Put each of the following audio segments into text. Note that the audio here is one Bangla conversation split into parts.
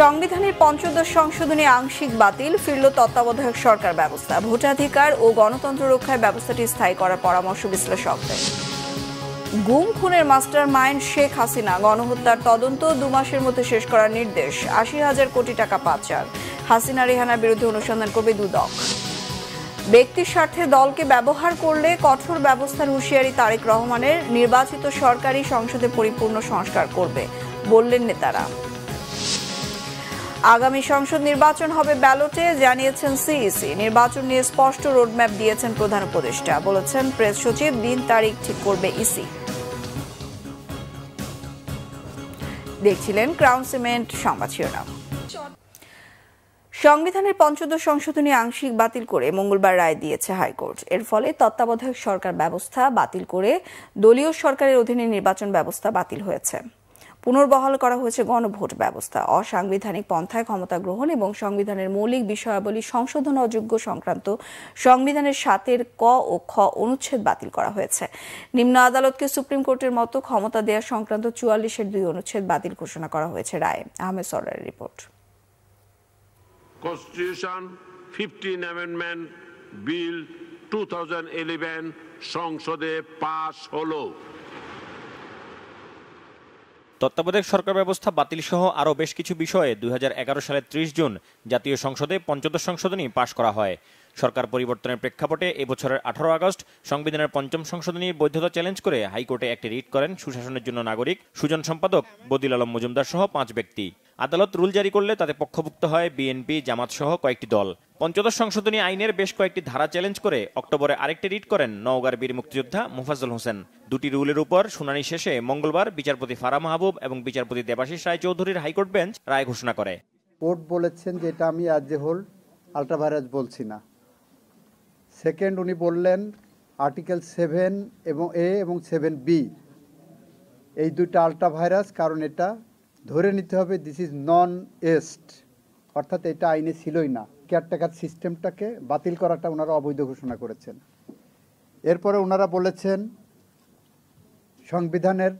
সংবিধানের পঞ্চদশ সংশোধনী আংশিক বাতিল, ফিরল তত্ত্বাবধায়ক সরকার ব্যবস্থা। ভোটাধিকার ও গণতন্ত্র রক্ষায় ব্যবস্থাটি স্থায়ী করার পরামর্শ বিশ্লেষকদের। গুম খুনের মাস্টার মাইন্ড শেখ হাসিনা, গণহত্যার তদন্ত 2 মাসের মধ্যে শেষ করার নির্দেশ। 80,000 কোটি টাকা পাচার। হাসিনা রেহানার বিরুদ্ধে অনুসন্ধান করবে দুদক। ব্যক্তির স্বার্থে দলকে ব্যবহার করলে কঠোর ব্যবস্থার হুঁশিয়ারি তারেক রহমানের। নির্বাচিত সরকারি সংসদে পরিপূর্ণ সংস্কার করবে বললেন নেতারা। আগামী সংসদ নির্বাচন হবে ব্যালটে, জানিয়েছেন সিইসি। নির্বাচন নিয়ে স্পষ্ট রোডম্যাপ দিয়েছেন প্রধান উপদেষ্টা। বলেছেন প্রেস সচিব দিন তারিখ ঠিক করবে ইসি। দেখছিলেন ক্রাউন সিমেন্ট সংবাদ শিরোনাম। সংবিধানের পঞ্চদশ সংশোধনী আংশিক বাতিল করে মঙ্গলবার রায় দিয়েছে হাইকোর্ট। এর ফলে তত্ত্বাবধায়ক সরকার ব্যবস্থা বাতিল করে দলীয় সরকারের অধীনে নির্বাচন ব্যবস্থা বাতিল হয়েছে। পুনর্বহাল করা হয়েছে গণভোট ব্যবস্থা। অসাংবিধানিক পন্থায় ক্ষমতা গ্রহণ এবং সংবিধানের মৌলিক বিষয়াবলী সংশোধন অযোগ্য সংক্রান্ত সংবিধানের 7 ক ও খ অনুচ্ছেদ বাতিল করা হয়েছে। নিম্ন আদালতকে সুপ্রিম কোর্টের মতো ক্ষমতা দেওয়া সংক্রান্ত 44-এর 2 অনুচ্ছেদ বাতিল ঘোষণা করা হয়েছে রায়ে। আহমেদ সরদারের রিপোর্ট। কনস্টিটিউশন 15 অ্যামেন্ডমেন্ট বিল 2011 সংসদে পাস হলো। তত্ত্বাবধায়ক সরকার ব্যবস্থা বাতিল সহ আরও বেশ কিছু বিষয়ে 2011 সালের 30 জুন জাতীয় সংসদে পঞ্চদশ সংশোধনী পাশ করা হয়। সরকার পরিবর্তনের প্রেক্ষাপটে এবছরের 18 আগস্ট সংবিধানের পঞ্চম সংশোধনীর বৈধতা চ্যালেঞ্জ করে হাইকোর্টে একটি রিট করেন সুশাসনের জন্য নাগরিক সুজন সম্পাদক বদিল আলম মজুমদার সহ 5 ব্যক্তি। আদালত রুল জারি করলে তাতে পক্ষভুক্ত হয় বিএনপি, জামাত সহ কয়েকটি দল। পঞ্চদশ সংশোধনী আইনের বেশ কয়েকটি ধারা চ্যালেঞ্জ করে অক্টোবরে আরেকটি রিট করেন নওগাঁর বীর মুক্তিযোদ্ধা মোফাজ্জল হোসেন। দুটি রুলের উপর শুনানি শেষে মঙ্গলবার বিচারপতি ফারা মাহবুব এবং বিচারপতি দেবাশিস রায় চৌধুরীর হাইকোর্ট বেঞ্চ রায় ঘোষণা করে। কোর্ট বলেছেন যে এটা আমি অ্যাজ এ হোল আল্ট্রাভাইরাস বলছি না। সেকেন্ড, উনি বললেন আর্টিকেল 7 এবং এ এবং 7B এই দুইটা আল্ট্রাভাইরাস, কারণ এটা ধরে নিতে হবে দিস ইজ নন এস্ট, অর্থাৎ এটা আইনে ছিলই না। কেয়ারটেকার সিস্টেমটাকে বাতিল করাটা ওনারা অবৈধ ঘোষণা করেছেন। এরপরে ওনারা বলেছেন সংবিধানের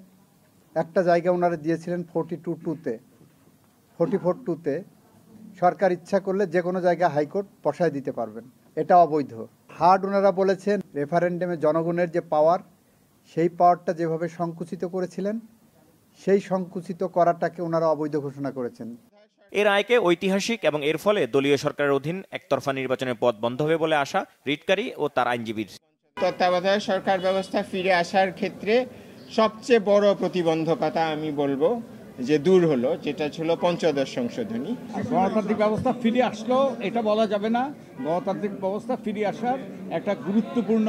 একটা জায়গা ওনারা দিয়েছিলেন 44(2)তে সরকার ইচ্ছা করলে যে কোনো জায়গায় হাইকোর্ট বসায় দিতে পারবেন, এটা অবৈধ। হার্ড ওনারা বলেছেন রেফারেন্ডামে জনগণের যে পাওয়ার, সেই পাওয়ারটা যেভাবে সংকুচিত করেছিলেন সেই সংকুচিত করাটাকে ওনারা অবৈধ ঘোষণা করেছেন। এর রায়কে ঐতিহাসিক এবং এর ফলে দলীয় সরকারের অধীন একতরফা নির্বাচনের পথ বন্ধ হবে বলে আশা রিটকারী ও তার আইনজীবীর। তত্ত্বাবধায়ক সরকার ব্যবস্থা ফিরে আসার ক্ষেত্রে সবচেয়ে বড় প্রতিবন্ধকতা আমি বলবো যে দূর হলো, যেটা ছিল পঞ্চদশ সংশোধনী। গণতান্ত্রিক ব্যবস্থা ফিরে আসলো এটা বলা যাবে না। গণতান্ত্রিক ব্যবস্থা ফিরে আসার একটা গুরুত্বপূর্ণ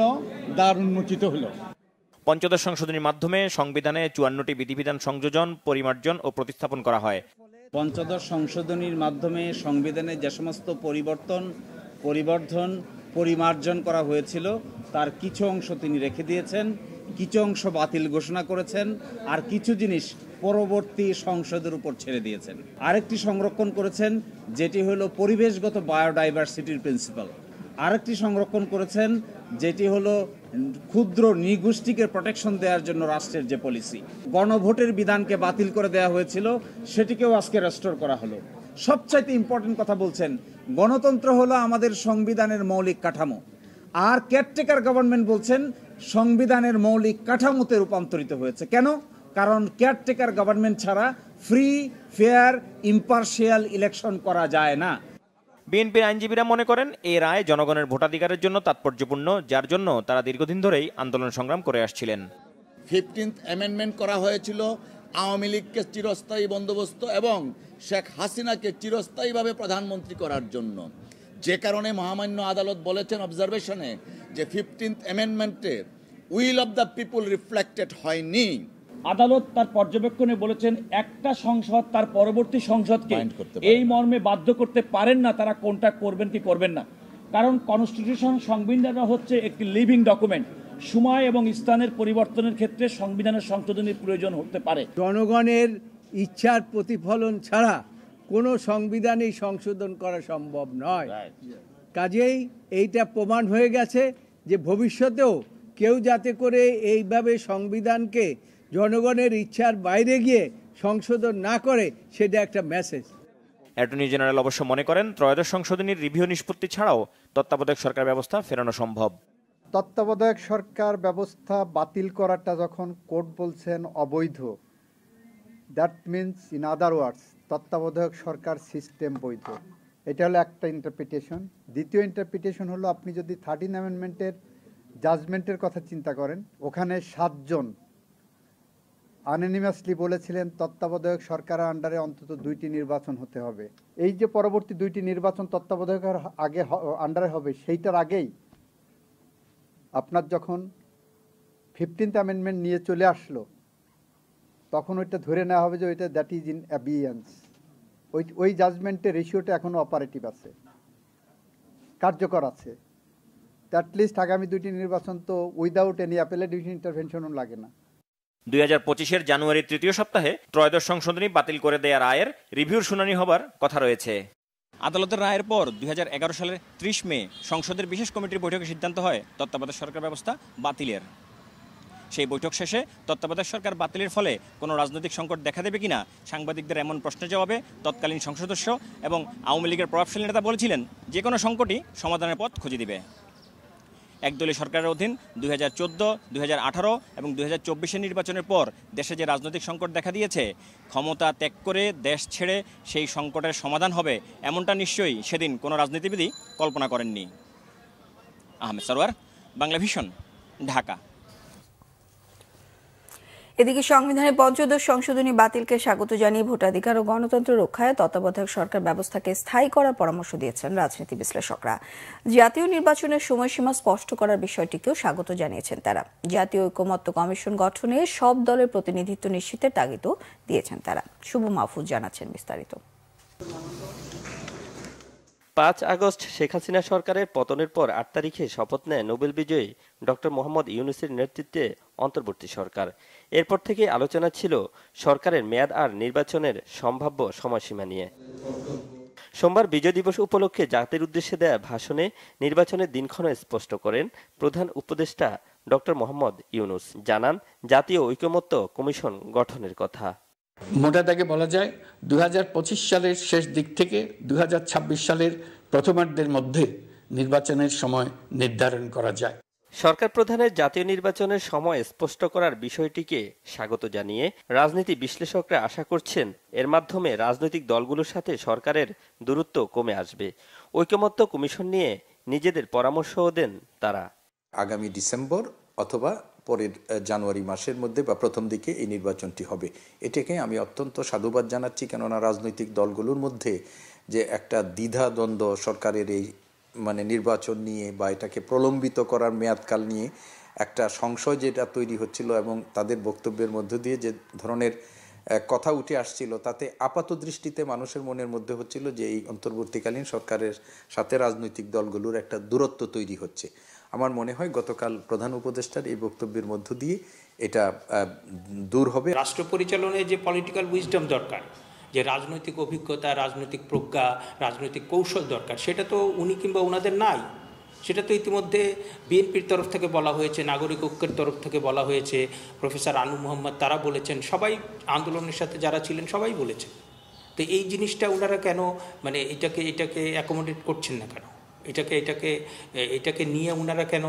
দ্বার উন্মোচিত হলো। পঞ্চদশ সংশোধনীর মাধ্যমে সংবিধানে 54টি বিধিবিধান সংযোজন, পরিমার্জন ও প্রতিস্থাপন করা হয়। পঞ্চদশ সংশোধনীর মাধ্যমে সংবিধানে যে সমস্ত পরিবর্ধন, পরিমার্জন করা হয়েছিল তার কিছু অংশ তিনি রেখে দিয়েছেন, কিছু অংশ বাতিল ঘোষণা করেছেন, আর কিছু জিনিস পরবর্তী সংসদের উপর ছেড়ে দিয়েছেন। আরেকটি সংরক্ষণ করেছেন যেটি হলো পরিবেশগত বায়োডাইভার্সিটির প্রিন্সিপাল। আরেকটি সংরক্ষণ করেছেন যেটি হলো ক্ষুদ্র নৃগোষ্ঠীকে প্রোটেকশন দেওয়ার জন্য রাষ্ট্রের যে পলিসি। গণভোটের বিধানকে বাতিল করে দেওয়া হয়েছিল সেটিকেও আজকে রেস্টোর করা হলো। সবচাইতে ইম্পর্টেন্ট কথা বলছেন, গণতন্ত্র হলো আমাদের সংবিধানের মৌলিক কাঠামো, আর কেয়ারটেকার গভর্নমেন্ট বলছেন সংবিধানের মৌলিক কাঠামোতে রূপান্তরিত হয়েছে। কেন? কারণ কেয়ারটেকার গভর্নমেন্ট ছাড়া ফ্রি, ফেয়ার, ইম্পার্শিয়াল ইলেকশন করা যায় না। বিএনপির আইনজীবীরা মনে করেন এই রায় জনগণের ভোটাধিকারের জন্য তাৎপর্যপূর্ণ, যার জন্য তারা দীর্ঘদিন ধরেই আন্দোলন সংগ্রাম করে আসছিলেন। 15th অ্যামেন্ডমেন্ট করা হয়েছিল আওয়ামী লীগকে চিরস্থায়ী বন্দোবস্ত এবং শেখ হাসিনাকে চিরস্থায়ীভাবে প্রধানমন্ত্রী করার জন্য, যে কারণে মহামান্য আদালত বলেছেন অবজারভেশনে যে 15th অ্যামেন্ডমেন্টে will of the people reflected হয়নি। আদালত তার পর্যবেক্ষণে বলেছেন একটা সংসদ তার পরবর্তী সংসদকে এই মর্মে বাধ্য করতে পারেন না তারা কোনটা করবেন কি করবেন না। কারণ কনস্টিটিউশন, সংবিধান হচ্ছে একটি লিভিং ডকুমেন্ট। সময় এবং স্থানের পরিবর্তনের ক্ষেত্রে সংবিধানের সংশোধনীর প্রয়োজন হতে পারে। জনগণের ইচ্ছার প্রতিফলন ছাড়া কোনো সংবিধানই সংশোধন করা সম্ভব নয়। কাজেই এইটা প্রমাণ হয়ে গেছে যে ভবিষ্যতেও কেউ যাতে করে এইভাবে সংবিধানকে জনগণের ইচ্ছার বাইরে গিয়ে সংশোধন না করে, সেটা একটা মেসেজ। অ্যাটর্নি জেনারেল অবশ্য মনে করেন ত্রয়োদশ সংশোধনীর রিভিউ নিষ্পত্তি ছাড়াও তত্ত্বাবধায়ক সরকার ব্যবস্থা ফেরানো সম্ভব। তত্ত্বাবধায়ক সরকার ব্যবস্থা বাতিল করাটা যখন কোর্ট বলছেন অবৈধ, দ্যাট মিনস ইন আদার ওয়ার্ডস তত্ত্বাবধায়ক সরকার সিস্টেম বৈধ। এটা হলো একটা ইন্টারপ্রিটেশন। দ্বিতীয় ইন্টারপ্রিটেশন হলো আপনি যদি 13 অ্যামেন্ডমেন্টের জাজমেন্টের কথা চিন্তা করেন, ওখানে 7 জন আনঅ্যানিমাসলি বলেছিলেন তত্ত্বাবধায়ক সরকারের আন্ডারে অন্তত 2টি নির্বাচন হতে হবে। এই যে পরবর্তী 2টি নির্বাচন তত্ত্বাবধায়কের আগে আন্ডারে হবে, সেইটার আগেই আপনার যখন 15th অ্যামেন্ডমেন্ট নিয়ে চলে আসলো, তখন ওইটা ধরে নেওয়া হবে যে ওইটা দ্যাট ইজ ইন অ্যাবিয়েন্স। ওই জাজমেন্টের রেশিওটা এখনও অপারেটিভ আছে, কার্যকর আছে। অ্যাটলিস্ট আগামী 2টি নির্বাচন তো উইদাউট এনি অ্যাপেলেট ইন্টারভেনশনও লাগে না। 2025-এর জানুয়ারির তৃতীয় সপ্তাহে ত্রয়োদশ সংশোধনী বাতিল করে দেয়া রায়ের রিভিউর শুনানি হবার কথা রয়েছে। আদালতের রায়ের পর 2011 সালের 30 মে সংসদের বিশেষ কমিটির বৈঠকে সিদ্ধান্ত হয় তত্ত্বাবধায়ক সরকার ব্যবস্থা বাতিলের। সেই বৈঠক শেষে তত্ত্বাবধায়ক সরকার বাতিলের ফলে কোনো রাজনৈতিক সংকট দেখা দেবে কিনা সাংবাদিকদের এমন প্রশ্নের জবাবে তৎকালীন সংসদ সদস্য এবং আওয়ামী লীগের প্রভাবশালী নেতা বলেছিলেন যে কোনো সংকটই সমাধানের পথ খুঁজে দিবে। একদলীয় সরকারের অধীন 2014, 2018 এবং 2024-এর নির্বাচনের পর দেশে যে রাজনৈতিক সংকট দেখা দিয়েছে, ক্ষমতা ত্যাগ করে দেশ ছেড়ে সেই সংকটের সমাধান হবে এমনটা নিশ্চয়ই সেদিন কোনো রাজনীতিবিদই কল্পনা করেননি। আহমেদ সরওয়ার, বাংলা ভিশন, ঢাকা। এদিকে সংবিধানের 15th সংশোধনী বাতিলকে স্বাগত জানিয়ে ভোটাধিকার ও গণতন্ত্র রক্ষায় তত্ত্বাবধায়ক সরকার ব্যবস্থাকে স্থায়ী করার পরামর্শ দিয়েছেন রাজনীতি বিশ্লেষকরা। জাতীয় নির্বাচনের সময়সীমা স্পষ্ট করার বিষয়টিকেও স্বাগত জানিয়েছেন তারা। জাতীয় ঐকমত্য কমিশন গঠনে সব দলের প্রতিনিধিত্ব নিশ্চিতের তাগিদও দিয়েছেন তারা। শুভ মাহফুজ জানাচ্ছেন বিস্তারিত। 5 আগস্ট শেখ হাসিনা সরকারের পতনের পর 8 তারিখে শপথ নেয় নোবেল বিজয়ী ডক্টর মোহাম্মদ ইউনূসের নেতৃত্বে অন্তর্বর্তী সরকার। এরপর থেকে আলোচনা ছিল সরকারের মেয়াদ আর নির্বাচনের সম্ভাব্য সময়সীমা নিয়ে। সোমবার বিজয় দিবস উপলক্ষে জাতির উদ্দেশ্যে দেয়া ভাষণে নির্বাচনের দিনক্ষণ স্পষ্ট করেন প্রধান উপদেষ্টা ডক্টর মোহাম্মদ ইউনূস। জানান জাতীয় ঐকমত্য কমিশন গঠনের কথা। মোটা দাগে বলা যায় 2025 সালের শেষ দিক থেকে 2026 সালের প্রথমার্ধের মধ্যে নির্বাচনের সময় নির্ধারণ করা যায়। সরকার প্রধানের জাতীয় নির্বাচনের সময় স্পষ্ট করার বিষয়টিকে স্বাগত জানিয়ে রাজনীতি বিশ্লেষকরা আশা করছেন এর মাধ্যমে রাজনৈতিক দলগুলোর সাথে সরকারের দূরত্ব কমে আসবে। ঐকমত্য কমিশন নিয়ে নিজেদের পরামর্শও দেন তারা। আগামী ডিসেম্বর অথবা পরের জানুয়ারি মাসের মধ্যে বা প্রথম দিকে এই নির্বাচনটি হবে। এটাকে আমি অত্যন্ত সাধুবাদ জানাচ্ছি, কেননা রাজনৈতিক দলগুলোর মধ্যে যে একটা দ্বিধা দ্বন্দ্ব সরকারের এই নির্বাচন নিয়ে বা এটাকে প্রলম্বিত করার মেয়াদকাল নিয়ে একটা সংশয় যেটা তৈরি হচ্ছিল এবং তাদের বক্তব্যের মধ্য দিয়ে যে ধরনের কথা উঠে আসছিল, তাতে আপাত দৃষ্টিতে মানুষের মনের মধ্যে হচ্ছিল যে এই অন্তর্বর্তীকালীন সরকারের সাথে রাজনৈতিক দলগুলোর একটা দূরত্ব তৈরি হচ্ছে। আমার মনে হয় গতকাল প্রধান উপদেষ্টার এই বক্তব্যের মধ্য দিয়ে এটা দূর হবে। রাষ্ট্র পরিচালনায় যে পলিটিক্যাল উইজডম দরকার, যে রাজনৈতিক অভিজ্ঞতা, রাজনৈতিক প্রজ্ঞা, রাজনৈতিক কৌশল দরকার, সেটা তো উনি কিংবা ওনাদের নাই। সেটা তো ইতিমধ্যে বিএনপির তরফ থেকে বলা হয়েছে, নাগরিক ঐক্যের তরফ থেকে বলা হয়েছে, প্রফেসর আনু মোহাম্মদ তারা বলেছেন, সবাই আন্দোলনের সাথে যারা ছিলেন সবাই বলেছেন। তো এই জিনিসটা ওনারা কেন এটাকে অ্যাকোমোডেট করছেন না কেন? এটাকে নিয়ে ওনারা কেন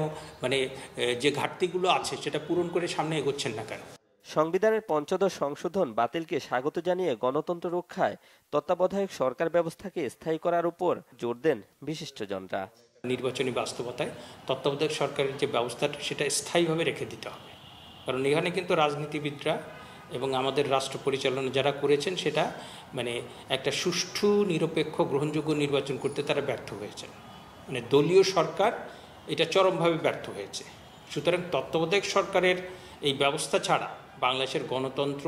যে ঘাটতিগুলো আছে সেটা পূরণ করে সামনে এগোচ্ছেন না কেন? সংবিধানের 15th সংশোধন বাতিলকে স্বাগত জানিয়ে গণতন্ত্র রক্ষায় তত্ত্বাবধায়ক সরকার ব্যবস্থাকে স্থায়ী করার উপর জোর দেন বিশিষ্টজনরা। নির্বাচনী বাস্তবতায় তত্ত্বাবধায়ক সরকারের যে ব্যবস্থাটা সেটা স্থায়ীভাবে রেখে দিতে হবে, কারণ এখানে কিন্তু রাজনীতিবিদরা এবং আমাদের রাষ্ট্র পরিচালনা যারা করেছেন সেটা একটা সুষ্ঠু, নিরপেক্ষ, গ্রহণযোগ্য নির্বাচন করতে তারা ব্যর্থ হয়েছেন। দলীয় সরকার এটা চরমভাবে ব্যর্থ হয়েছে। সুতরাং তত্ত্বাবধায়ক সরকারের এই ব্যবস্থা ছাড়া বাংলাদেশের গণতন্ত্র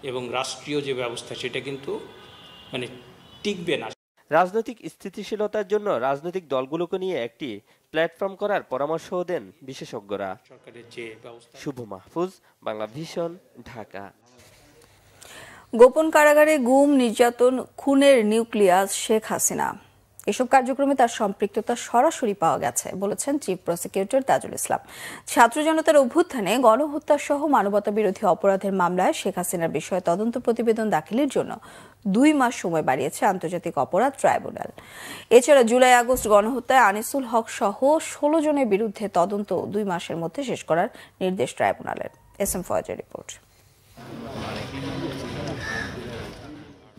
এবং রাষ্ট্রীয় যে ব্যবস্থা সেটা কিন্তু টিকবে না। রাজনৈতিক স্থিতিশীলতার জন্য রাজনৈতিক দলগুলোকে নিয়ে একটি প্ল্যাটফর্ম করার পরামর্শও দেন বিশেষজ্ঞরা। সরকারের যে ব্যবস্থা। শুভ মাহফুজ, বাংলা ভিশন, ঢাকা। গোপন কারাগারে গুম, নির্যাতন, খুনের নিউক্লিয়াস শেখ হাসিনা। এসব কার্যক্রমে তার সম্পৃক্ততা সরাসরি পাওয়া গেছে বলেছেন চিফ প্রসিকিউটর তাজুল ইসলাম। ছাত্র জনতার অভ্যুত্থানে গণহত্যা সহ মানবতা বিরোধী অপরাধের মামলায় শেখ হাসিনার বিষয়ে তদন্ত প্রতিবেদন দাখিলের জন্য 2 মাস সময় বাড়িয়েছে আন্তর্জাতিক অপরাধ ট্রাইব্যুনাল। এছাড়া জুলাই আগস্ট গণহত্যায় আনিসুল হক সহ 16 জনের বিরুদ্ধে তদন্ত 2 মাসের মধ্যে শেষ করার নির্দেশ ট্রাইব্যুনালের। এসএম ফয়েজের রিপোর্ট।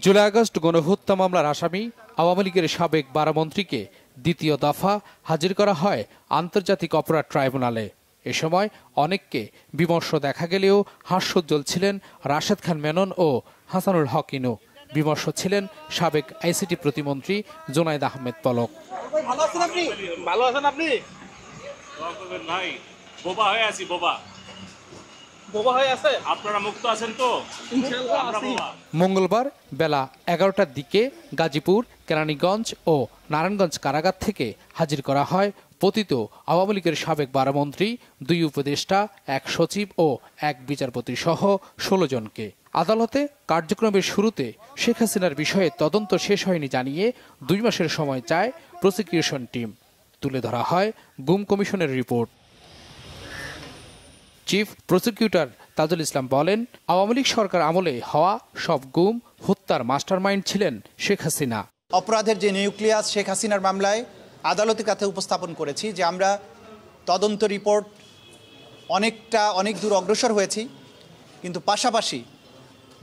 জুলাই আগস্ট গণহত্যা মামলার আসামি আওয়ামী লীগের সাবেক 12 মন্ত্রীকে দ্বিতীয় দফা হাজির করা হয় আন্তর্জাতিক অপরাধ ট্রাইব্যুনালে। এ সময় অনেককে বিমর্ষ দেখা গেলেও হাস্যোজ্জ্বল ছিলেন রাশেদ খান মেনন ও হাসানুল হক ইনু। বিমর্ষ ছিলেন সাবেক আইসিটি প্রতিমন্ত্রী জোনায়েদ আহমেদ পলক। ভালো আছেন আপনি? ভালো আছেন আপনি? ভাই বোবা হয়ে আছি, বোবা হয়ে আছে। আপনারা মুক্ত আছেন তো? ইনশাআল্লাহ আছি। মঙ্গলবার বেলা 11টার দিকে গাজীপুর, কেরানীগঞ্জ ও নারায়ণগঞ্জ কারাগার থেকে হাজির করা হয় পতিত আওয়ামী লীগের সাবেক 12 মন্ত্রী, 2 উপদেষ্টা, 1 সচিব ও 1 বিচারপতি সহ 16 জনকে। আদালতে কার্যক্রমের শুরুতে শেখ হাসিনার বিষয়ে তদন্ত শেষ হয়নি জানিয়ে 2 মাসের সময় চায় প্রসিকিউশন টিম। তুলে ধরা হয় গুম কমিশনের report. Chief prosecutor Tajul Islam বলেন, আওয়ামী লীগ সরকার আমলে হওয়া সব গুম হত্যার মাস্টারমাইন্ড ছিলেন শেখ হাসিনা। অপরাধের যে নিউক্লিয়াস শেখ হাসিনার মামলায় আদালতের কাছে উপস্থাপন করেছি যে আমরা তদন্ত রিপোর্ট অনেক দূর অগ্রসর হয়েছি, কিন্তু পাশাপাশি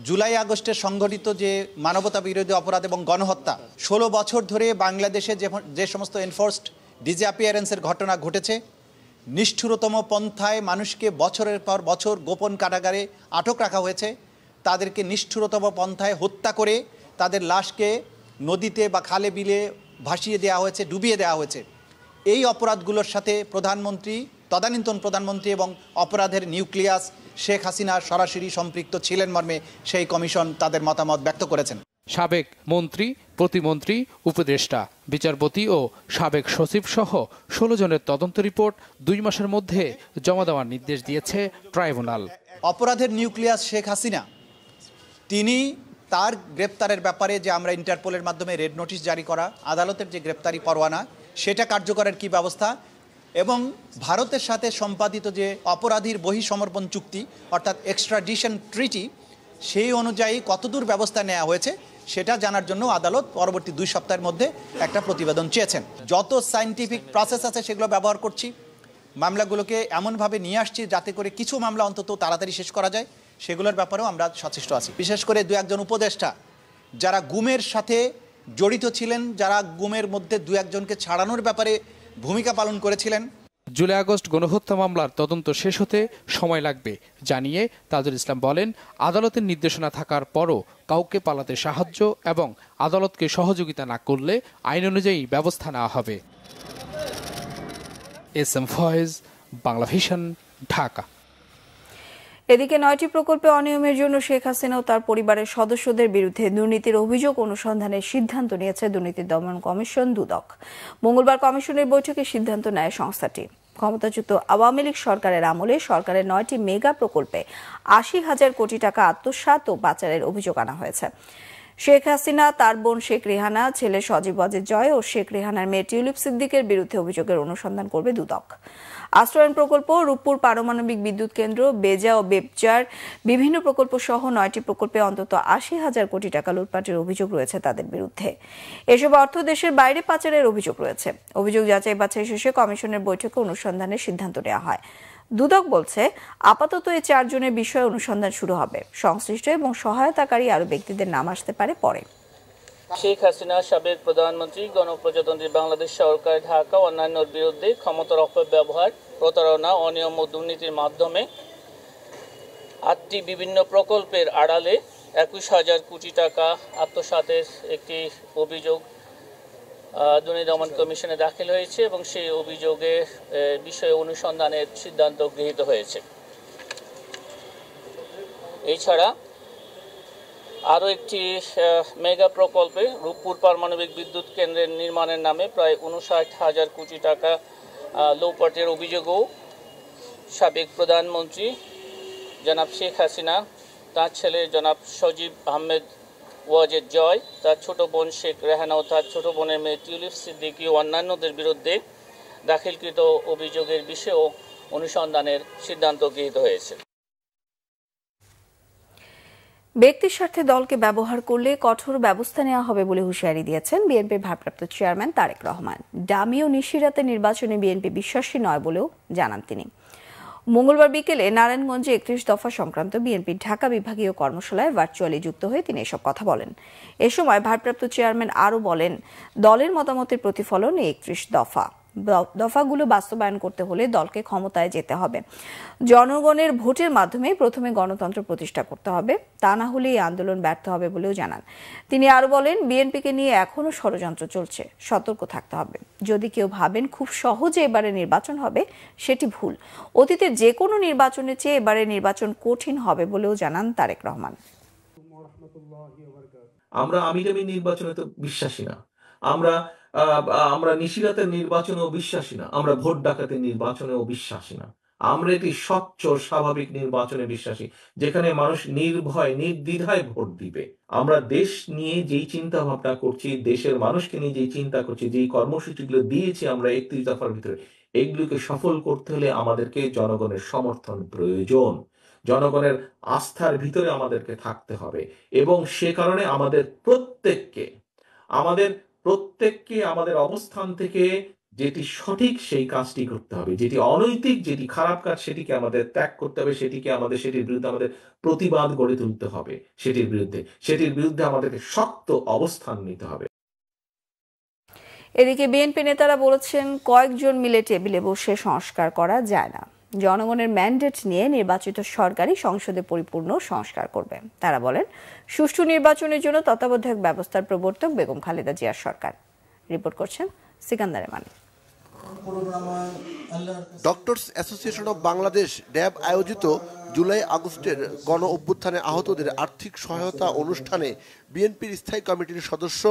জুলাই আগস্টের সংঘটিত যে মানবতা বিরোধী অপরাধ এবং গণহত্যা 16 বছর ধরে বাংলাদেশে যে সমস্ত এনফোর্সড ডিসঅ্যাপিয়ারেন্সের ঘটনা ঘটেছে, নিষ্ঠুরতম পন্থায় মানুষকে বছরের পর বছর গোপন কারাগারে আটক রাখা হয়েছে, তাদেরকে নিষ্ঠুরতম পন্থায় হত্যা করে তাদের লাশকে নদীতে বা খালে বিলে ভাসিয়ে দেওয়া হয়েছে, ডুবিয়ে দেওয়া হয়েছে। এই অপরাধগুলোর সাথে তদানীন্তন প্রধানমন্ত্রী এবং অপরাধের নিউক্লিয়াস শেখ হাসিনা সরাসরি সম্পৃক্ত ছিলেন মর্মে সেই কমিশন তাদের মতামত ব্যক্ত করেছেন। সাবেক মন্ত্রী, প্রতিমন্ত্রী, উপদেষ্টা, বিচারপতি ও সাবেক সচিব সহ 16 জনের তদন্ত রিপোর্ট 2 মাসের মধ্যে জমা দেওয়ার নির্দেশ দিয়েছে ট্রাইব্যুনাল। অপরাধের নিউক্লিয়াস শেখ হাসিনা তিনি তার গ্রেপ্তারের ব্যাপারে যে আমরা ইন্টারপোলের মাধ্যমে রেড নোটিশ জারি করা, আদালতের যে গ্রেপ্তারি পরোয়ানা সেটা কার্যকরের কি ব্যবস্থা এবং ভারতের সাথে সম্পাদিত যে অপরাধীর বহিঃসমর্পণ চুক্তি অর্থাৎ এক্সট্রাডিশন ট্রিটি সেই অনুযায়ী কতদূর ব্যবস্থা নেওয়া হয়েছে সেটা জানার জন্য আদালত পরবর্তী 2 সপ্তাহের মধ্যে একটা প্রতিবেদন চেয়েছেন। যত সায়েন্টিফিক প্রসেস আছে সেগুলো ব্যবহার করছি, মামলাগুলোকে এমনভাবে নিয়ে আসছি যাতে করে কিছু মামলা অন্তত তাড়াতাড়ি শেষ করা যায়, সেগুলোর ব্যাপারেও আমরা সচেষ্ট আছি। বিশেষ করে 2-1 উপদেষ্টা যারা গুমের সাথে জড়িত ছিলেন, যারা গুমের মধ্যে 2-1 জনকে ছাড়ানোর ব্যাপারে ভূমিকা পালন করেছিলেন। জুলাই আগস্ট গণহত্যা মামলার তদন্ত শেষ হতে সময় লাগবে জানিয়ে তাজুল ইসলাম বলেন, আদালতের নির্দেশনা থাকার পরও কাউকে পালাতে সাহায্য এবং আদালতকে সহযোগিতা না করলে আইন অনুযায়ী ব্যবস্থা নেওয়া হবে। এসএম ফয়েজ, বাংলা ভিশন, ঢাকা। এদিকে 9টি প্রকল্পে অনিয়মের জন্য শেখ হাসিনা ও তার পরিবারের সদস্যদের বিরুদ্ধে দুর্নীতির অভিযোগ অনুসন্ধানের সিদ্ধান্ত নিয়েছে দুর্নীতি দমন কমিশন দুদক। মঙ্গলবার কমিশনের বৈঠকে সিদ্ধান্ত নেয় সংস্থাটি। ক্ষমতাচ্যুত আওয়ামী লীগ সরকারের আমলে সরকারের 9টি মেগা প্রকল্পে 80,000 কোটি টাকা আত্মসাৎ ও পাচারের অভিযোগ আনা হয়েছে। শেখ হাসিনা, তার বোন শেখ রেহানা, ছেলে সজীব ওয়াজেদ জয় ও শেখ রেহানার মেয়ে টিউলিপ সিদ্দিকের বিরুদ্ধে অভিযোগের অনুসন্ধান করবে দুদক। আশ্রয়ণ প্রকল্প, রূপপুর পারমাণবিক বিদ্যুৎ কেন্দ্র, বেজা ও বেবজার বিভিন্ন প্রকল্প সহ 9টি প্রকল্পে অন্তত 80,000 কোটি টাকা লুটপাটের অভিযোগ রয়েছে তাদের বিরুদ্ধে। এসব অর্থ দেশের বাইরে পাচারের অভিযোগ রয়েছে। অভিযোগ যাচাই বাছাই শেষে কমিশনের বৈঠকে অনুসন্ধানের সিদ্ধান্ত নেওয়া হয়। দুদক বলছে, আপাতত এই 4 জনের বিষয়ে অনুসন্ধান শুরু হবে। সংশ্লিষ্ট এবং সহায়তাকারী আরো ব্যক্তিদের নাম আসতে পারে পরে। শেখ হাসিনা, সাবেক প্রধানমন্ত্রী, গণপ্রজাতন্ত্রী বাংলাদেশ সরকার, ঢাকা ও অন্যান্যর বিরুদ্ধে ক্ষমতার অপব্যবহার, প্রতারণা, অনিয়ম ও দুর্নীতির মাধ্যমে 8টি বিভিন্ন প্রকল্পের আড়ালে 21,000 কোটি টাকা আত্মসাতের একটি অভিযোগ দুর্নীতি দমন কমিশনে দাখিল হয়েছে এবং সেই অভিযোগের বিষয়ে অনুসন্ধানের সিদ্ধান্ত গৃহীত হয়েছে। এছাড়া আরও একটি মেগা প্রকল্পে রূপপুর পারমাণবিক বিদ্যুৎ কেন্দ্রের নির্মাণের নামে প্রায় 59,000 কোটি টাকা লুটপাটের অভিযোগও সাবেক প্রধানমন্ত্রী জনাব শেখ হাসিনা, তার ছেলে জনাব সজীব আহমেদ ওয়াজেদ জয়, তার ছোট বোন শেখ রেহানা ও তার ছোট বোনের মেয়ে টিউলিপ সিদ্দিকী ও অন্যান্যদের বিরুদ্ধে দাখিলকৃত অভিযোগের বিষয়েও অনুসন্ধানের সিদ্ধান্ত গৃহীত হয়েছে। ব্যক্তির স্বার্থে দলকে ব্যবহার করলে কঠোর ব্যবস্থা নেওয়া হবে বলে হুঁশিয়ারি দিয়েছেন বিএনপির ভারপ্রাপ্ত চেয়ারম্যান তারেক রহমান। ডামি ও নিশিরাতে নির্বাচনে বিএনপি বিশ্বাসী নয় বলেও জানান তিনি। মঙ্গলবার বিকেলে নারায়ণগঞ্জে 31 দফা সংক্রান্ত বিএনপির ঢাকা বিভাগীয় কর্মশালায় ভার্চুয়ালি যুক্ত হয়ে তিনি এসব কথা বলেন। এ সময় ভারপ্রাপ্ত চেয়ারম্যান আরও বলেন, দলের মতামতের প্রতিফলন 31 দফাগুলো বাস্তবায়ন করতে হলে দলকে ক্ষমতায় যেতে হবে। জনগণের ভোটের মাধ্যমে প্রথমে গণতন্ত্র প্রতিষ্ঠা করতে হবে, তা না হলে এই আন্দোলন ব্যর্থ হবে বলেও জানান তিনি। আরও বলেন, বিএনপিকে নিয়ে এখনো ষড়যন্ত্র চলছে, সতর্ক থাকতে হবে। যদি কেউ ভাবেন খুব সহজে এবারে নির্বাচন হবে, সেটি ভুল। অতীতে যে কোনো নির্বাচনের চেয়ে এবারে নির্বাচন কঠিন হবে বলেও জানান তারেক রহমান। আমরা আমিরামি নির্বাচনে তো বিশ্বাসী না, আমরা নিশিরাতের নির্বাচনেও বিশ্বাসী না, আমরা ভোট ডাকাতের নির্বাচনেও বিশ্বাসী না। আমরা একটি স্বচ্ছ স্বাভাবিক নির্বাচনে বিশ্বাসী, যেখানে মানুষ নির্ভয় নির্দ্বিধায় ভোট দিবে। আমরা দেশ নিয়ে যেই চিন্তা ভাবনা করছি, দেশের মানুষকে নিয়ে যেই চিন্তা করছি, যেই কর্মসূচিগুলো দিয়েছি আমরা 31 দফার ভিতরে, এগুলোকে সফল করতে হলে আমাদেরকে জনগণের সমর্থন প্রয়োজন, জনগণের আস্থার ভিতরে আমাদেরকে থাকতে হবে। এবং সে কারণে আমাদের প্রত্যেককে আমাদের অবস্থান থেকে যেটি সঠিক সেই কাজটি করতে হবে, যেটি অনৈতিক, যেটি খারাপ কাজ, সেটিকে আমাদের ত্যাগ করতে হবে, সেটির বিরুদ্ধে আমাদের প্রতিবাদ গড়ে তুলতে হবে, সেটির বিরুদ্ধে আমাদেরকে শক্ত অবস্থান নিতে হবে। এদিকে বিএনপি নেতারা বলেছেন, কয়েকজন মিলে টেবিলে বসে সংস্কার করা যায় না। জনগণের ম্যান্ডেট নিয়ে নির্বাচিত সরকারই সংসদে পরিপূর্ণ সংস্কার করবে। তারা বলেন, সুষ্ঠু নির্বাচনের জন্য তত্ত্বাবধায়ক ব্যবস্থার প্রবর্তক বেগম খালেদা জিয়ার সরকার। রিপোর্ট করছেন Sikandar Rahman. Doctors association of Bangladesh DAB আয়োজিত জুলাই আগস্টের গণ অভ্যুত্থানে আহতদের আর্থিক সহায়তা অনুষ্ঠানে বিএনপির স্থায়ী কমিটির সদস্য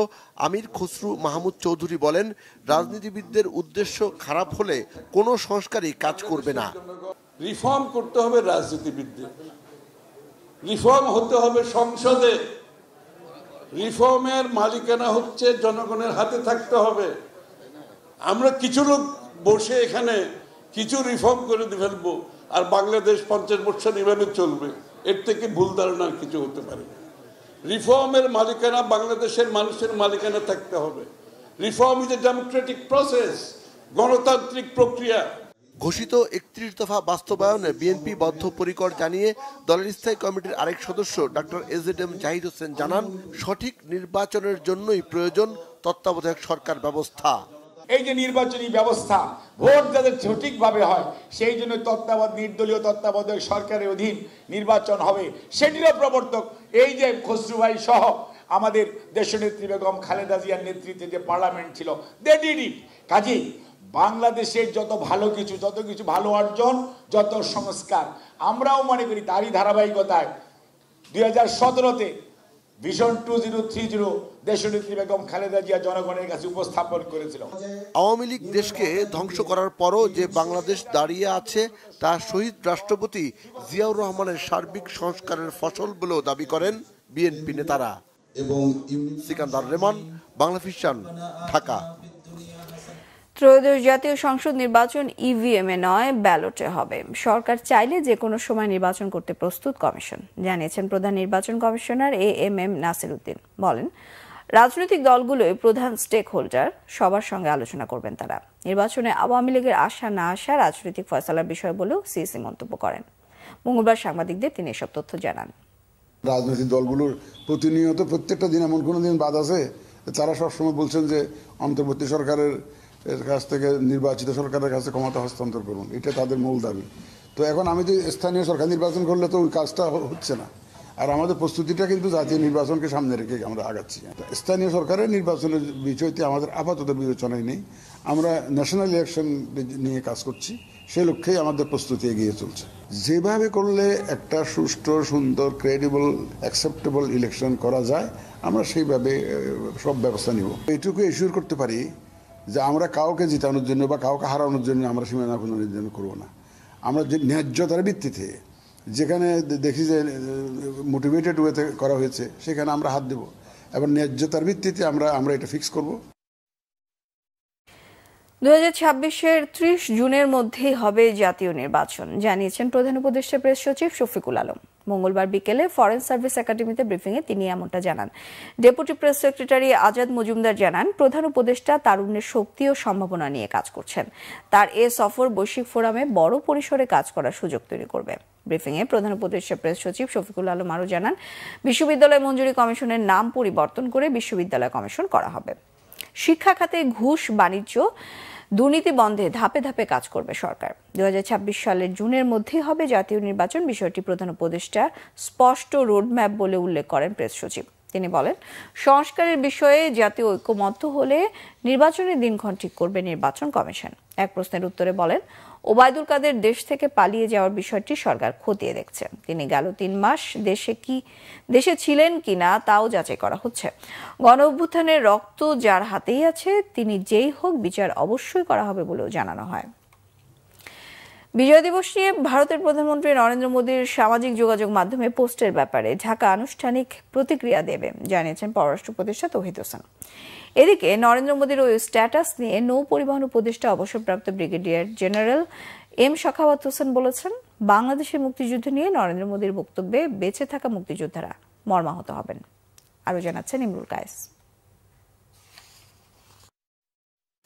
আমির খসরু মাহমুদ চৌধুরী বলেন, রাজনীতিবিদদের উদ্দেশ্য খারাপ হলে কোনো সংস্কারই কাজ করবে না। রিফর্ম করতে হবে রাজনীতিবিদদের, রিফর্ম হতে হবে সংসদে, রিফর্মের মালিকানা হচ্ছে জনগণের হাতে থাকতে হবে। আমরা কিছু লোক বসে এখানে কিছু রিফর্ম করে ফেলবো আর বাংলাদেশ 50 বছর এভাবে চলবে, এর থেকে ভুল ধারণা কিছু হতে পারে। রিফর্মের মালিকানা বাংলাদেশের মানুষের মালিকানা থাকতে হবে। Reform is a democratic process, গণতান্ত্রিক প্রক্রিয়া। ঘোষিত 31 দফা বাস্তবায়নে বিএনপি বদ্ধপরিকর জানিয়ে দলের স্থায়ী কমিটির আরেক সদস্য ডক্টর এজেডএম জাহিদ হোসেন জানান, সঠিক নির্বাচনের জন্যই প্রয়োজন তত্ত্বাবধায়ক সরকার ব্যবস্থা। এই যে নির্বাচনী ব্যবস্থা, ভোট যাতে সঠিকভাবে হয়, সেই জন্য নির্দলীয় তত্ত্বাবধায়ক সরকারের অধীন নির্বাচন হবে, সেটিরও প্রবর্তক এই যে খসরু ভাই সহ আমাদের দেশনেত্রী বেগম খালেদা জিয়ার নেতৃত্বে যে পার্লামেন্ট ছিল, দে ডিড ইট। কাজেই বাংলাদেশের যত কিছু ভালো অর্জন, যত সংস্কার, আমরাও মনে করি তারই ধারাবাহিকতায় 2017-তে ভিশন 2030 দেশনেত্রী বেগম খালেদা জিয়া জনগণের কাছে উপস্থাপন করেছিল। আওয়ামী লীগ দেশকে ধ্বংস করার পরও যে বাংলাদেশ দাঁড়িয়ে আছে তা শহীদ রাষ্ট্রপতি জিয়াউর রহমানের সার্বিক সংস্কারের ফসল বলেও দাবি করেন বিএনপি নেতারা। সিকান্দার রেমান, বাংলা ভিশন, ঢাকা। ত্রয়োদশ জাতীয় সংসদ নির্বাচন ইভিএমে নয়, ব্যালটে হবে। সরকার চাইলে যে কোনো সময় নির্বাচন করতে প্রস্তুত কমিশন, জানিয়েছেন প্রধান নির্বাচন কমিশনার এএমএম নাসির উদ্দিন। বলেন, রাজনৈতিক দলগুলোই প্রধান স্টেক হোল্ডার, সবার সঙ্গে আলোচনা করবেন তারা। নির্বাচনে আওয়ামী লীগের আসা না আসা রাজনৈতিক ফয়সালার বিষয় বলেও সিইসি মন্তব্য করেন। মঙ্গলবার সাংবাদিকদের তিনি এসব তথ্য জানান। রাজনৈতিক দলগুলোর প্রতিনিয়ত প্রত্যেকটা দিন এমন কোনো দিন বাদ আছে তারা সবসময় বলছেন যে অন্তর্বর্তী সরকারের কাছ থেকে নির্বাচিত সরকারের কাছে ক্ষমতা হস্তান্তর করুন, এটা তাদের মূল দাবি। তো এখন আমি যে স্থানীয় সরকার নির্বাচন করলে তো ওই কাজটা হচ্ছে না। আর আমাদের প্রস্তুতিটা কিন্তু জাতীয় নির্বাচনকে সামনে রেখে আমরা আগাচ্ছি। স্থানীয় সরকারের নির্বাচনের বিষয়টি আমাদের আপাতত বিবেচনায় নেই। আমরা ন্যাশনাল ইলেকশন নিয়ে কাজ করছি, সেই লক্ষ্যেই আমাদের প্রস্তুতি এগিয়ে চলছে। যেভাবে করলে একটা সুষ্ঠু, সুন্দর, ক্রেডিবল, অ্যাকসেপ্টেবল ইলেকশন করা যায়, আমরা সেইভাবে সব ব্যবস্থা নিব। এইটুকু এশিওর করতে পারি যে আমরা কাউকে জিতানোর জন্য বা কাউকে হারানোর জন্য আমরা সীমানা নির্ধারণ করবো না। আমরা যে ন্যায্যতার ভিত্তিতে যেখানে দেখি যে মোটিভেটেড ওয়েতে করা হয়েছে সেখানে আমরা হাত দেব, এবং ন্যায্যতার ভিত্তিতে আমরা এটা ফিক্স করব। 2026-এর 30 জুনের মধ্যেই হবে জাতীয় নির্বাচন, জানিয়েছেন প্রধান উপদেষ্টা প্রেস সচিব শফিকুল আলম। মঙ্গলবার বিকেলে ফরেন সার্ভিস একাডেমিতে ব্রিফিংয়ে তিনি এমনটা জানান। Deputy press secretary Azad Majumdar জানান, প্রধান উপদেষ্টা তারুণ্যের শক্তি ও সম্ভাবনা নিয়ে কাজ করছেন। তার এ সফর বৈশ্বিক ফোরামে বড় পরিসরে কাজ করার সুযোগ তৈরি করবে। ব্রিফিংয়ে প্রধান উপদেষ্টা প্রেস সচিব শফিকুল আলম আরও জানান, বিশ্ববিদ্যালয় মঞ্জুরি কমিশনের নাম পরিবর্তন করে বিশ্ববিদ্যালয় কমিশন করা হবে। শিক্ষা খাতে ঘুষ, বাণিজ্য, দুর্নীতি বন্ধে ধাপে ধাপে কাজ করবে সরকার। 2026 সালের জুনের মধ্যেই হবে জাতীয় নির্বাচন, বিষয়টি প্রধান উপদেষ্টার স্পষ্ট রোডম্যাপ বলে উল্লেখ করেন প্রেস সচিব। তিনি বলেন, সংস্কারের বিষয়ে জাতীয় ঐক্যমত্য হলে নির্বাচনের দিনক্ষণ ঠিক করবে নির্বাচন কমিশন। এক প্রশ্নের উত্তরে বলেন, ওবায়দুল কাদের দেশ থেকে পালিয়ে যাওয়ার বিষয়টি সরকার খতিয়ে দেখছে। তিনি গেল 3 মাস দেশে ছিলেন কিনা তাও যাচাই করা হচ্ছে। গণ অভ্যুত্থানের রক্ত যার হাতেই আছে, তিনি যেই হোক বিচার অবশ্যই করা হবে বলেও জানানো হয়। বিজয় দিবস নিয়ে ভারতের প্রধানমন্ত্রী নরেন্দ্র মোদীর সামাজিক যোগাযোগ মাধ্যমে পোস্টের ব্যাপারে ঢাকা আনুষ্ঠানিক প্রতিক্রিয়া দেবে জানিয়েছেন পররাষ্ট্র উপদেষ্টা তৌহিদ হোসেন। এদিকে নরেন্দ্র মোদীর ওই স্ট্যাটাস নিয়ে নৌ পরিবহন উপদেষ্টা অবসরপ্রাপ্ত brigadier general M Sakhawat Hossain বলেছেন, বাংলাদেশের মুক্তিযুদ্ধ নিয়ে নরেন্দ্র মোদীর বক্তব্যে বেঁচে থাকা মুক্তিযোদ্ধারা মর্মাহত হবেন। আরও জানাচ্ছেন ইমরুল কায়েস।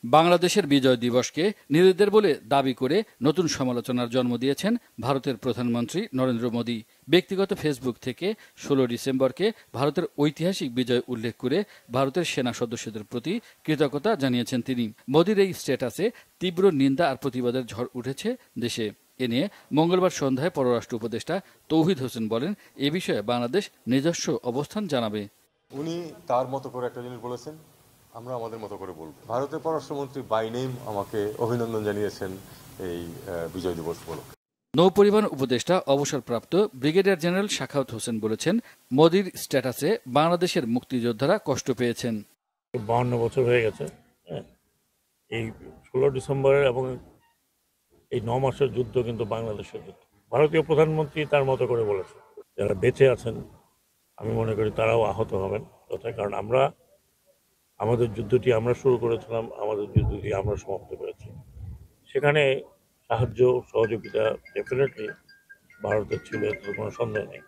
বাংলাদেশের বিজয় দিবসকে নিজেদের বলে দাবি করে নতুন সমালোচনার জন্ম দিয়েছেন ভারতের প্রধানমন্ত্রী নরেন্দ্র মোদী। ব্যক্তিগত ফেসবুক থেকে 16 ডিসেম্বরকে ভারতের ঐতিহাসিক বিজয় উল্লেখ করে ভারতের সেনা সদস্যদের প্রতি কৃতজ্ঞতা জানিয়েছেন তিনি। মোদীর এই স্ট্যাটাসে তীব্র নিন্দা আর প্রতিবাদের ঝড় উঠেছে দেশে। এ নিয়ে মঙ্গলবার সন্ধ্যায় পররাষ্ট্র উপদেষ্টা তৌহিদ হোসেন বলেন, এ বিষয়ে বাংলাদেশ নিজস্ব অবস্থান জানাবে। উনি তার মতো করে একটা জিনিস বলেছেন, আমরা আমাদের মতো করে বলবো। ভারতের পররাষ্ট্রমন্ত্রী বাই নেম আমাকে অভিনন্দন জানিয়েছেন এই বিজয় দিবস উপলক্ষে। নৌ পরিবহন উপদেষ্টা অবসরপ্রাপ্ত ব্রিগেডিয়ার জেনারেল শাখাওয়াত হোসেন বলেছেন, মোদীর স্ট্যাটাসে বাংলাদেশের মুক্তিযোদ্ধারা কষ্ট পেয়েছেন। 52 বছর হয়ে গেছে এই 16 ডিসেম্বরের এবং এই 9 মাসের যুদ্ধ কিন্তু বাংলাদেশের যুদ্ধ। ভারতীয় প্রধানমন্ত্রী তার মতো করে বলেছেন, যারা বেঁচে আছেন আমি মনে করি তারাও আহত হবেন, কারণ আমাদের যুদ্ধটি আমরা শুরু করেছিলাম, আমাদের যুদ্ধটি আমরা সমাপ্ত করেছি। সেখানে সাহায্য সহযোগিতা ডেফিনেটলি ভারতের ছিল, এতে কোনো সন্দেহ নেই।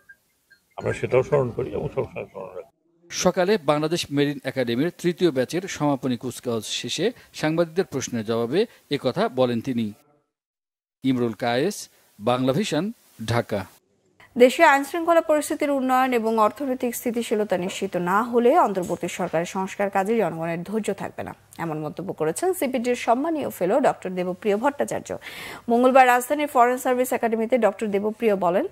আমরা সেটাও স্মরণ করি এবং সবসময় স্মরণ রাখি। সকালে বাংলাদেশ মেরিন একাডেমির 3য় ব্যাচের সমাপনী কুচকাওয়াজ শেষে সাংবাদিকদের প্রশ্নের জবাবে একথা বলেন তিনি। ইমরুল কায়েস, বাংলা ভিশন, ঢাকা। দেশে আইনশৃঙ্খলা পরিস্থিতির উন্নয়ন এবং অর্থনৈতিক স্থিতিশীলতা নিশ্চিত না হলে অন্তর্বর্তী সরকারের সংস্কার কাজে জনগণের ধৈর্য থাকবে না, এমন মন্তব্য করেছেন সিপিডির সম্মানীয় ফেলো ডক্টর দেবপ্রিয় ভট্টাচার্য। মঙ্গলবার রাজধানীর ফরেন সার্ভিস একাডেমিতে ডক্টর দেবপ্রিয় বলেন,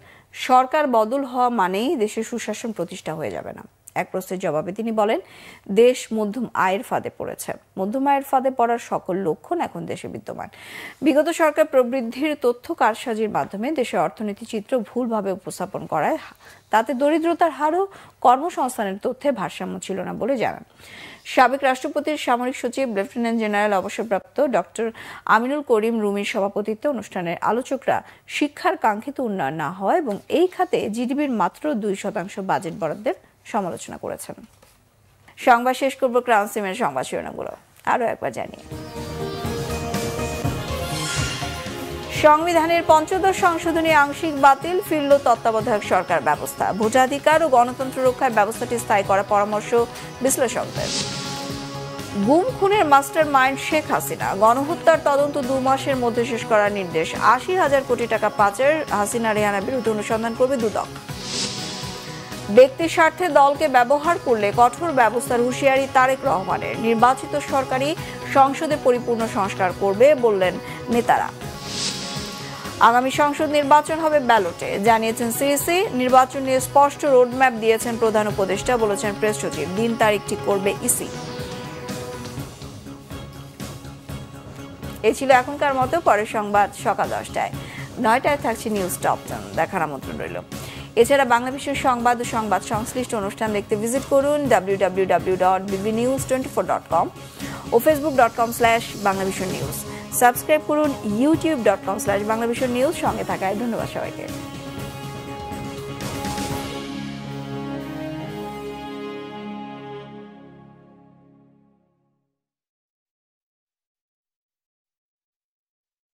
সরকার বদল হওয়া মানেই দেশে সুশাসন প্রতিষ্ঠা হয়ে যাবে না। এক প্রশ্নের জবাবে তিনি বলেন, দেশ মধ্যম আয়ের ফাঁদে পড়েছে। মধ্যম আয়ের ফাঁদে পড়ার সকল লক্ষণ এখন দেশে বিদ্যমান। বিগত সরকার প্রবৃদ্ধির তথ্য কারসাজির মাধ্যমে দেশের অর্থনীতি চিত্র ভুলভাবে উপস্থাপন করায় তাতে দরিদ্রতার হার ও কর্মসংস্থানের তথ্যে ভারসাম্য ছিল না বলে জানান। সাবেক রাষ্ট্রপতির সামরিক সচিব লেফটেন্যান্ট জেনারেল অবসরপ্রাপ্ত ডক্টর আমিনুল করিম রুমির সভাপতিত্বে অনুষ্ঠানের আলোচকরা শিক্ষার কাঙ্ক্ষিত উন্নয়ন না হওয়া এবং এই খাতে জিডিপির মাত্র 2% বাজেট বরাদ্দের সমালোচনা করেছেন। সংবাদ শেষ করব ক্রাউন সিমের সংবাদ শিরোনামগুলো আরো একবার জানিয়ে। সংবিধানের ৫৫ সংশোধনী আংশিক বাতিল, ফিরল তত্ত্বাবধায়ক সরকার ব্যবস্থা। ভোটাধিকার ও গণতন্ত্র রক্ষায় ব্যবস্থাটি স্থায়ী করার পরামর্শ বিশ্লেষকদের। গুম খুনের মাস্টার মাইন্ড শেখ হাসিনা, গণহত্যার তদন্ত 2 মাসের মধ্যে শেষ করার নির্দেশ। ৮০,০০০ কোটি টাকা পাচার, হাসিনা রেহানার বিরুদ্ধে অনুসন্ধান করবে দুদক। ব্যক্তি স্বার্থে দলকে ব্যবহার করলে কঠোর ব্যবস্থার হুঁশিয়ারি তারেক রহমানের। নির্বাচিত সরকারই সংসদে পরিপূর্ণ সংস্কার করবে বললেন নেতারা। আগামী সংসদ নির্বাচন হবে ব্যালটে জানিয়েছেন সিইসি। নির্বাচন নিয়ে স্পষ্ট রোডম্যাপ দিয়েছেন প্রধান উপদেষ্টা, বলেছেন প্রেস সচিব। দিন তারিখ ঠিক করবে ইসি। এই ছিল এখনকার মতো। পরের সংবাদ সকাল 10টায়। 9টায় থাকছে নিউজ টপ 10, দেখার আমন্ত্রণ রইল। এছাড়া বাংলা বিশ্বের সংবাদ ও সংবাদ সংশ্লিষ্ট অনুষ্ঠান দেখতে ভিজিট করুন www.bbnews24.com ও facebook.com/banglavisionnews। সাবস্ক্রাইব করুন youtube.com/banglavisionnews। সঙ্গে থাকায় ধন্যবাদ সবাইকে।